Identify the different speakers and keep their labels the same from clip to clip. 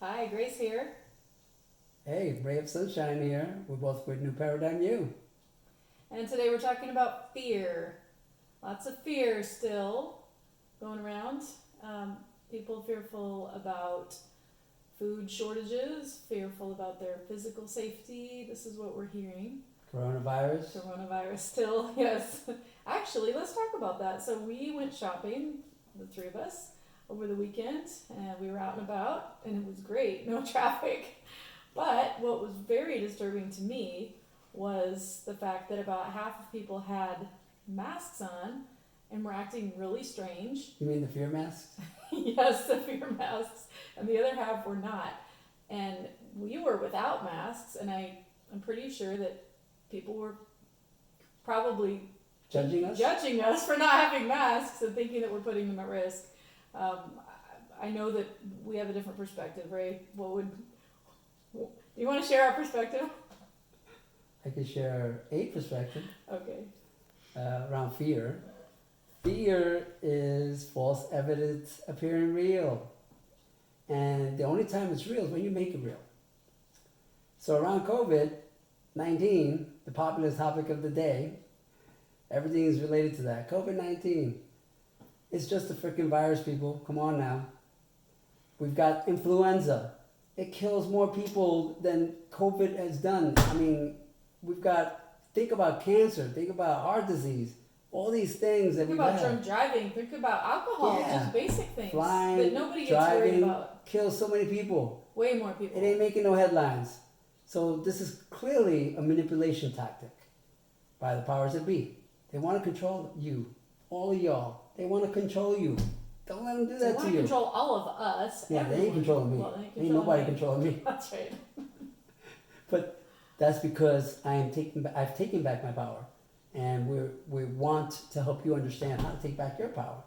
Speaker 1: Hi, Grace here.
Speaker 2: Hey, Ray of Sunshine here. We're both with New Paradigm U.
Speaker 1: And today we're talking about fear. Lots of fear still going around. Um, People fearful about food shortages, fearful about their physical safety. This is what we're hearing.
Speaker 2: Coronavirus.
Speaker 1: Coronavirus still, yes. Actually, let's talk about that. So we went shopping, the three of us, over the weekend, and we were out and about, and it was great, no traffic. But what was very disturbing to me was the fact that about half of people had masks on and were acting really strange.
Speaker 2: You mean the fear masks?
Speaker 1: Yes, the fear masks, and the other half were not. And we were without masks, and I'm pretty sure that people were probably
Speaker 2: Judging us?
Speaker 1: for not having masks and thinking that we're putting them at risk. Um, I know that we have a different perspective, Ray. Do you want to share our perspective?
Speaker 2: I could share a perspective
Speaker 1: Okay.
Speaker 2: around fear. Fear is false evidence appearing real. And the only time it's real is when you make it real. So around COVID-19, the popular topic of the day, everything is related to that. COVID-19. It's just a freaking virus, people. Come on now. We've got influenza. It kills more people than COVID has done. I mean, think about cancer, think about heart disease, all these things that
Speaker 1: Think
Speaker 2: we've
Speaker 1: about
Speaker 2: had.
Speaker 1: drunk driving. Think about alcohol.
Speaker 2: Yeah.
Speaker 1: Just basic things that
Speaker 2: Flying,
Speaker 1: nobody gets worried
Speaker 2: driving,
Speaker 1: about.
Speaker 2: kills so many people.
Speaker 1: Way more people.
Speaker 2: It ain't making no headlines. So this is clearly a manipulation tactic by the powers that be. They want to control you, all of y'all. They want to control you. Don't let them do
Speaker 1: They
Speaker 2: that
Speaker 1: want
Speaker 2: to
Speaker 1: to
Speaker 2: you.
Speaker 1: control all of us.
Speaker 2: Yeah, they
Speaker 1: everyone.
Speaker 2: ain't controlling me.
Speaker 1: Well, they
Speaker 2: Ain't nobody
Speaker 1: me.
Speaker 2: controlling me.
Speaker 1: That's right.
Speaker 2: But that's because I've taken back my power, and we want to help you understand how to take back your power.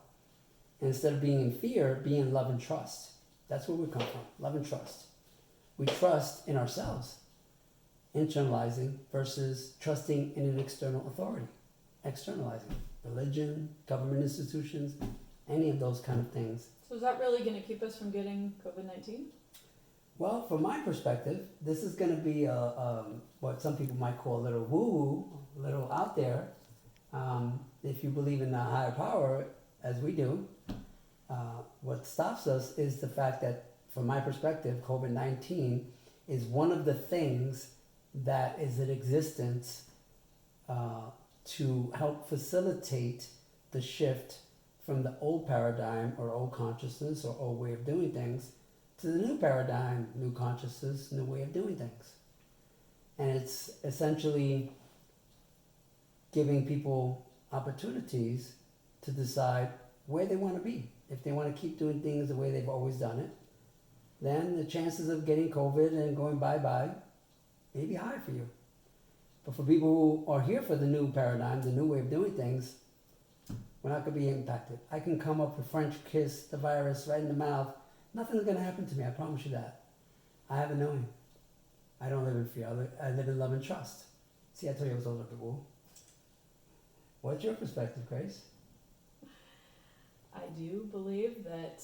Speaker 2: And instead of being in fear, be in love and trust. That's where we come from. Love and trust. We trust in ourselves, internalizing versus trusting in an external authority, externalizing religion, government institutions, any of those kind of things.
Speaker 1: So is that really going to keep us from getting COVID-19?
Speaker 2: Well, from my perspective, this is going to be what some people might call a little woo-woo, a little out there. If you believe in a higher power, as we do, what stops us is the fact that, from my perspective, COVID-19 is one of the things that is in existence to help facilitate the shift from the old paradigm or old consciousness or old way of doing things to the new paradigm, new consciousness, new way of doing things. And it's essentially giving people opportunities to decide where they want to be. If they want to keep doing things the way they've always done it, then the chances of getting COVID and going bye-bye may be high for you. But for people who are here for the new paradigm, the new way of doing things, we're not going to be impacted. I can come up with French kiss the virus right in the mouth. Nothing's going to happen to me, I promise you that. I have a knowing. I don't live in fear. I live in love and trust. See, I told you I was a little bit woo. What's your perspective, Grace?
Speaker 1: I do believe that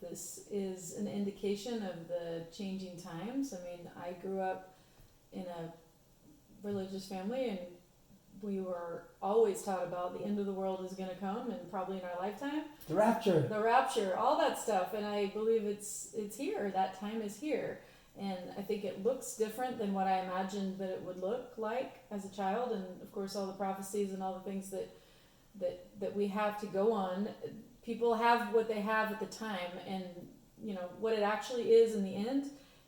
Speaker 1: this is an indication of the changing times. I mean, I grew up in a religious family, and we were always taught about the end of the world is going to come, and probably in our lifetime.
Speaker 2: The rapture.
Speaker 1: The rapture, all that stuff, and I believe it's here. That time is here, and I think it looks different than what I imagined that it would look like as a child. And of course, all the prophecies and all the things that we have to go on. People have what they have at the time, and what it actually is in the end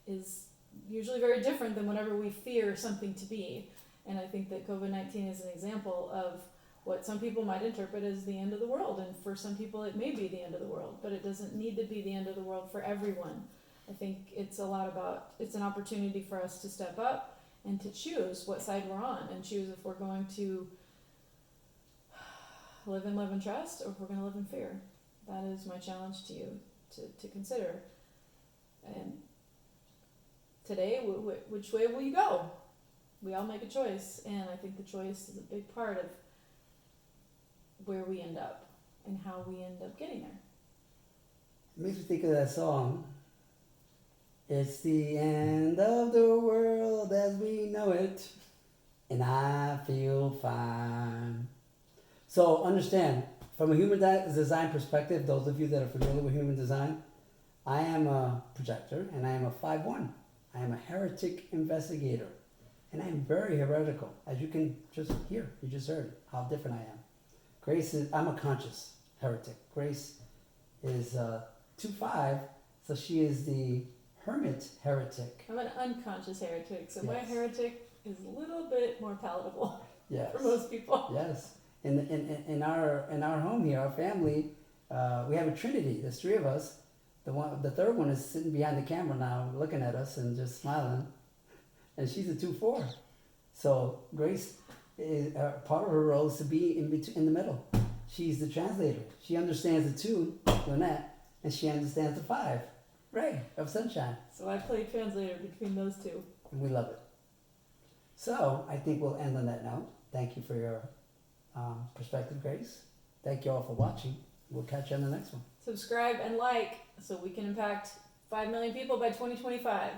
Speaker 1: is usually very different than whatever we fear something to be. And I think that COVID-19 is an example of what some people might interpret as the end of the world, and for some people it may be the end of the world, but it doesn't need to be the end of the world for everyone. I think it's an opportunity for us to step up and to choose what side we're on, and choose if we're going to live in love and trust, or if we're going to live in fear. That is my challenge to you to consider. And today, which way will you go? We all make a choice, and I think the choice is a big part of where we end up and how we end up getting there.
Speaker 2: It makes me think of that song, It's the end of the world as we know it, and I feel fine. So understand, from a human design perspective, those of you that are familiar with human design, I am a projector and I am a 5-1. I am a heretic investigator. And I am very heretical, as you can just hear. You just heard how different I am. Grace is, I'm a conscious heretic. Grace is 2-5, so she is the hermit heretic.
Speaker 1: I'm an unconscious heretic, so my
Speaker 2: Yes.
Speaker 1: heretic is a little bit more palatable
Speaker 2: Yes.
Speaker 1: for most people.
Speaker 2: Yes. In our home here, our family, we have a trinity. There's 3 of us. The third one is sitting behind the camera now, looking at us and just smiling. And she's a 2-4. So Grace, part of her role is to be in the middle. She's the translator. She understands the 2, Lynette, and she understands the 5, Ray of Sunshine.
Speaker 1: So I play translator between those two.
Speaker 2: And we love it. So I think we'll end on that note. Thank you for your perspective, Grace. Thank you all for watching. We'll catch you on the next one.
Speaker 1: Subscribe and like so we can impact 5 million people by 2025.